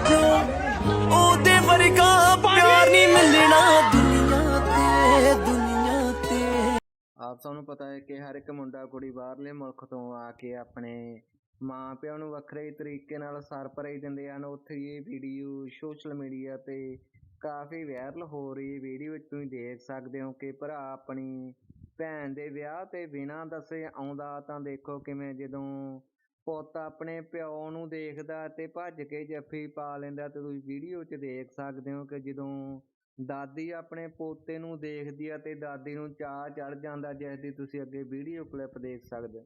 जो ओदे वर्गा प्यार नहीं मिलना दुनिया ते। ਆਪ ਸਾਨੂੰ ਪਤਾ ਹੈ ਕਿ ਹਰ ਇੱਕ ਮੁੰਡਾ ਕੁੜੀ ਬਾਹਰਲੇ ਮੁਲਕ ਤੋਂ ਆ ਕੇ ਆਪਣੇ ਮਾਂ ਪਿਓ ਨੂੰ ਵੱਖਰੇ ਤਰੀਕੇ ਨਾਲ ਸਰਪ੍ਰਾਈਜ਼ ਦਿੰਦੇ ਹਨ। ਉੱਥੇ ਇਹ ਵੀਡੀਓ ਸੋਸ਼ਲ ਮੀਡੀਆ 'ਤੇ ਕਾਫੀ ਵਾਇਰਲ ਹੋ ਰਹੀ ਵੀਡੀਓ ਵਿੱਚ ਤੁਸੀਂ ਦੇਖ ਸਕਦੇ ਹੋ ਕਿ ਭਰਾ ਆਪਣੀ ਭੈਣ ਦੇ ਵਿਆਹ 'ਤੇ ਬਿਨਾਂ ਦੱਸੇ ਆਉਂਦਾ ਤਾਂ ਦੇਖੋ ਕਿਵੇਂ ਜਦੋਂ ਪੁੱਤ ਆਪਣੇ ਪਿਓ ਨੂੰ ਦੇਖਦਾ ਤੇ ਭੱਜ ਕੇ ਜੱਫੀ ਪਾ ਲੈਂਦਾ। ਤੇ ਤੁਸੀਂ ਵੀਡੀਓ 'ਚ ਦੇਖ ਸਕਦੇ ਹੋ ਕਿ ਜਦੋਂ ਦਾਦੀ ਆਪਣੇ ਪੋਤੇ ਨੂੰ ਦੇਖਦੀ ਆ ਤੇ ਦਾਦੀ ਨੂੰ ਚਾਅ ਚੜ੍ਹ ਜਾਂਦਾ, ਜਿਸ ਦੀ ਤੁਸੀਂ ਅੱਗੇ ਵੀਡੀਓ ਕਲਿੱਪ ਦੇਖ ਸਕਦੇ ਹੋ।